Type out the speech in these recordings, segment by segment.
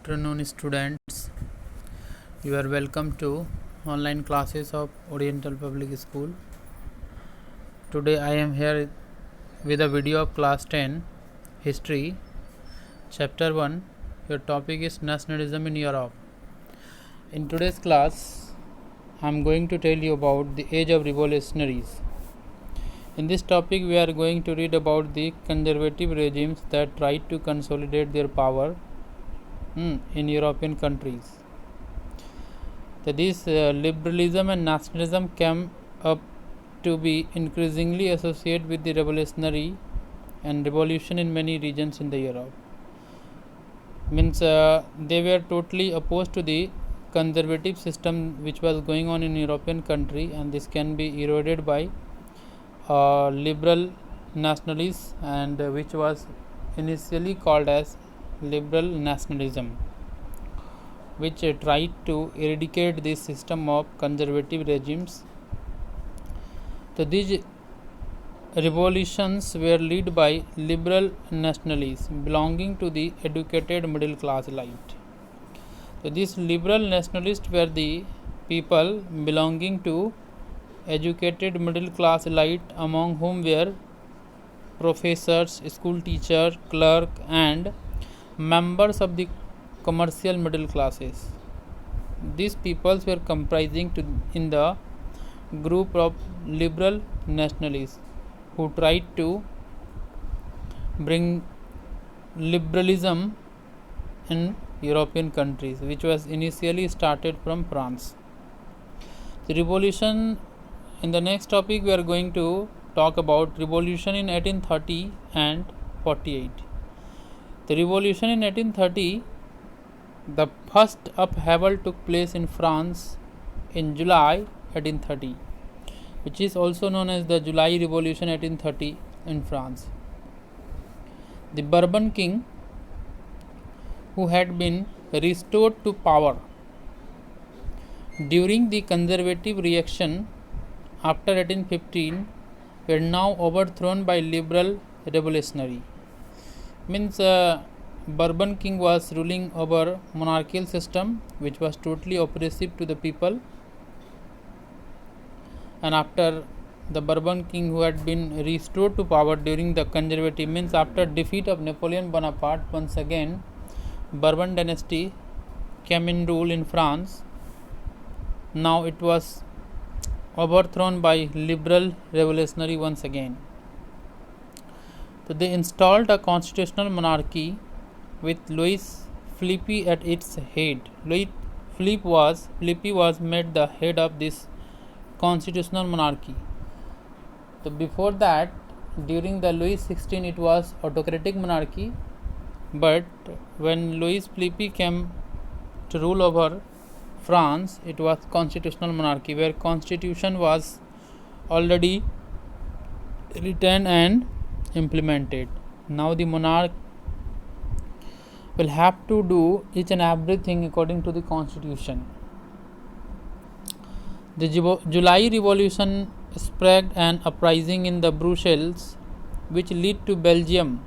afternoon, students. You are welcome to online classes of Oriental Public School. Today I am here with a video of class 10 history, chapter 1. Your topic is nationalism in Europe. In today's class I am going to tell you about the age of revolutionaries. In this topic we are going to read about the conservative regimes that tried to consolidate their power in European countries. This liberalism and nationalism came up to be increasingly associated with the revolutionary and revolution in many regions in the Europe. They were totally opposed to the conservative system which was going on in European country, and this can be eroded by liberal nationalists, and which was initially called as liberal nationalism, which tried to eradicate this system of conservative regimes. So these revolutions were led by liberal nationalists belonging to the educated middle class elite. So these liberal nationalists were the people belonging to educated middle class elite, among whom were professors, school teacher, clerk, and members of the commercial middle classes. These peoples were comprising in the group of liberal nationalists who tried to bring liberalism in European countries, which was initially started from France. The revolution, in the next topic we are going to talk about revolution in 1830 and 48. The revolution in 1830, the first upheaval took place in France in July 1830, which is also known as the July Revolution 1830 in France. The Bourbon king, who had been restored to power during the conservative reaction after 1815, were now overthrown by liberal revolutionary. Bourbon king was ruling over monarchical system which was totally oppressive to the people, and after the Bourbon king, who had been restored to power during the conservative, after defeat of Napoleon Bonaparte, once again Bourbon dynasty came in rule in France. Now it was overthrown by liberal revolutionary once again. So they installed a constitutional monarchy with Louis Philippe at its head. Louis Philippe was made the head of this constitutional monarchy. So before that, during the Louis XVI, it was autocratic monarchy, but when Louis Philippe came to rule over France, it was constitutional monarchy, where constitution was already written and implemented. Now the monarch will have to do each and everything according to the constitution. The July Revolution sparked an uprising in the Brussels, which led to Belgium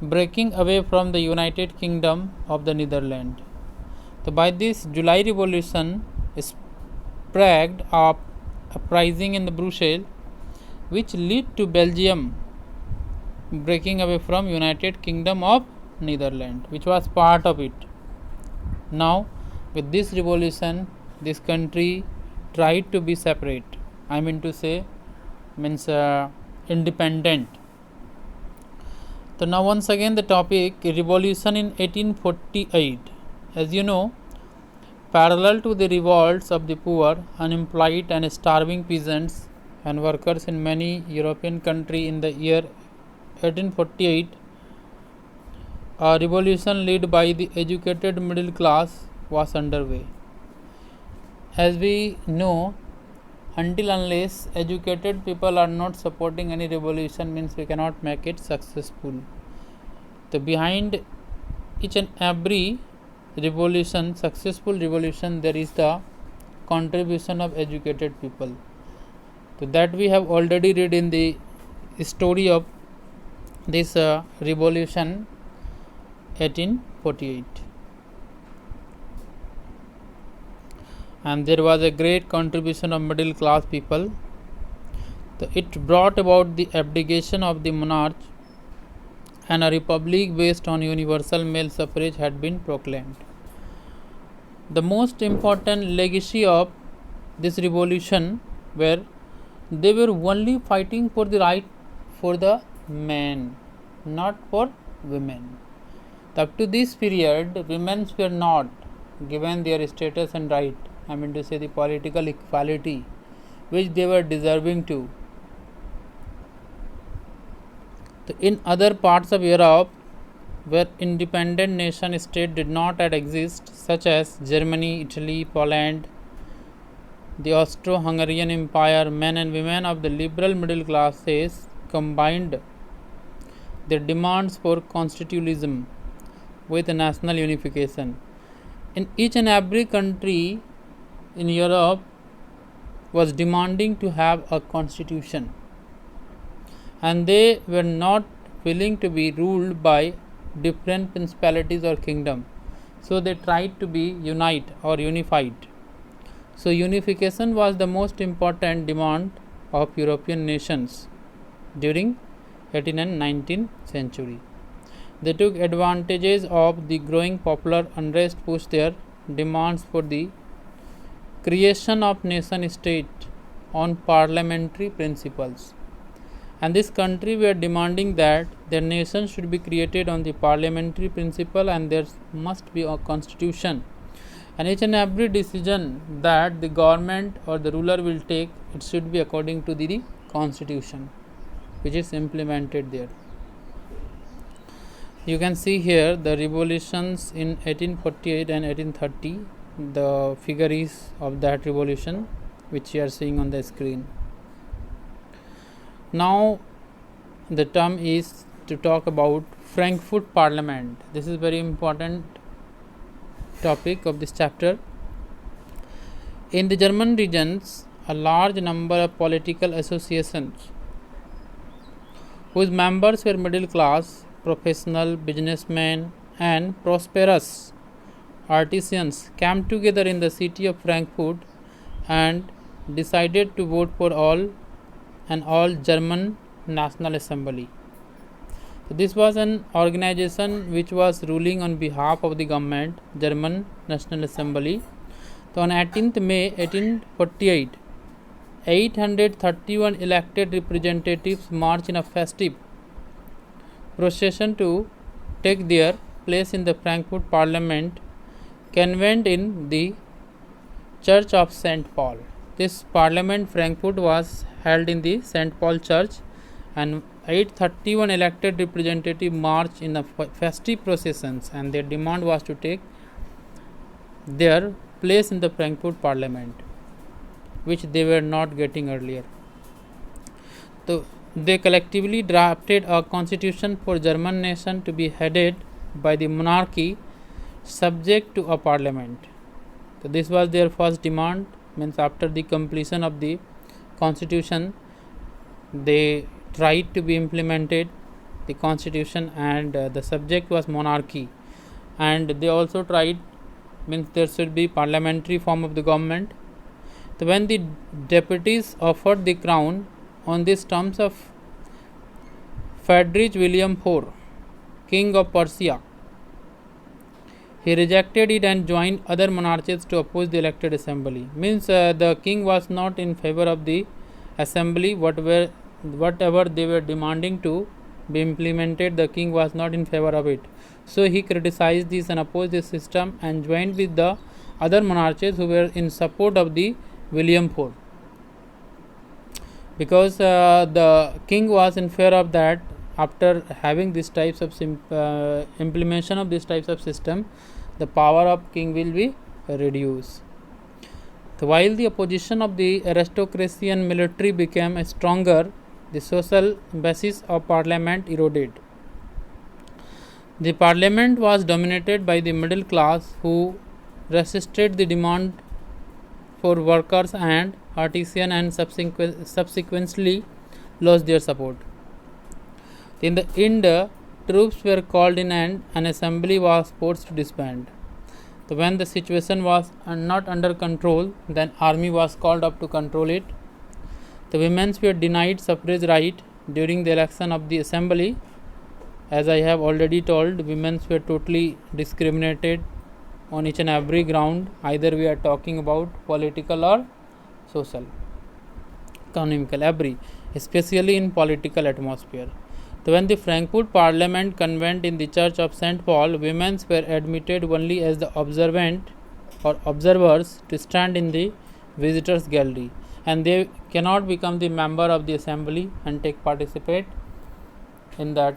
breaking away from the United Kingdom of the Netherlands. So by this July Revolution sparked up uprising in the Brussels, which led to Belgium breaking away from United Kingdom of Netherlands, which was part of it. Now with this revolution, this country tried to be separate, independent. So now once again the topic, revolution in 1848. As you know, parallel to the revolts of the poor, unemployed and starving peasants and workers in many European countries in the year 1848, a revolution led by the educated middle class was underway. As we know, until unless educated people are not supporting any revolution, we cannot make it successful. So behind each and every revolution, successful revolution, there is the contribution of educated people. So that we have already read in the story of this revolution 1848. and there was a great contribution of middle class people. It brought about the abdication of the monarch, and a republic based on universal male suffrage had been proclaimed. The most important legacy of this revolution were they were only fighting for the right for the men, not for women. Up to this period, women were not given their status and right, I mean to say the political equality which they were deserving to. In other parts of Europe, where independent nation state did not yet exist, such as Germany, Italy, Poland, the Austro-Hungarian Empire, men and women of the liberal middle classes combined their demands for constitutionalism with national unification. In each and every country in Europe was demanding to have a constitution, and they were not willing to be ruled by different principalities or kingdom, so they tried to be unified. So unification was the most important demand of European nations during 18th and 19th century. They took advantages of the growing popular unrest, pushed their demands for the creation of nation state on parliamentary principles. And this country were demanding that their nation should be created on the parliamentary principle, and there must be a constitution. And each and every decision that the government or the ruler will take, it should be according to the constitution which is implemented there. You can see here the revolutions in 1848 and 1830. The figure is of that revolution which you are seeing on the screen. Now the term is to talk about Frankfurt Parliament. This is very important topic of this chapter. In the German regions, a large number of political associations whose members were middle class, professional, businessmen and prosperous artisans came together in the city of Frankfurt and decided to vote for all German National Assembly. So this was an organization which was ruling on behalf of the government, German National Assembly. So on 18th May 1848, 831 elected representatives marched in a festive procession to take their place in the Frankfurt Parliament, convened in the Church of St. Paul. This Parliament Frankfurt was held in the St. Paul Church, and 831 elected representatives marched in the festive processions, and their demand was to take their place in the Frankfurt Parliament, which they were not getting earlier. So they collectively drafted a constitution for German nation to be headed by the monarchy, subject to a parliament. So this was their first demand. Means after the completion of the constitution, they tried to be implemented the constitution, and the subject was monarchy, and they also tried, means there should be parliamentary form of the government. So when the deputies offered the crown on these terms of Friedrich William IV, King of Prussia, he rejected it and joined other monarchs to oppose the elected assembly. Means the king was not in favor of the assembly. Whatever they were demanding to be implemented, the king was not in favor of it. So he criticized this and opposed this system and joined with the other monarchs who were in support of the William IV. Because the king was in fear of that, after having these types of implementation of these types of system, the power of king will be reduced. So while the opposition of the aristocracy and military became stronger, the social basis of parliament eroded. The parliament was dominated by the middle class, who resisted the demand for workers and artisans, and subsequently lost their support. In the end, troops were called in and an assembly was forced to disband. So when the situation was not under control, then army was called up to control it. The women were denied suffrage right during the election of the assembly. As I have already told, women were totally discriminated on each and every ground. Either we are talking about political or social, economical, every, especially in political atmosphere. So when the Frankfurt Parliament convened in the Church of St. Paul, women were admitted only as the observant or observers to stand in the visitors gallery, and they cannot become the member of the assembly and participate in that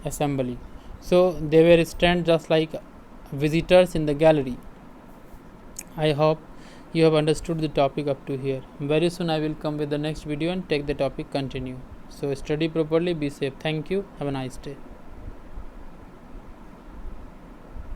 assembly. So they were stand just like visitors in the gallery. I hope you have understood the topic up to here. Very soon I will come with the next video and take the topic continue. So study properly, be safe. Thank you. Have a nice day.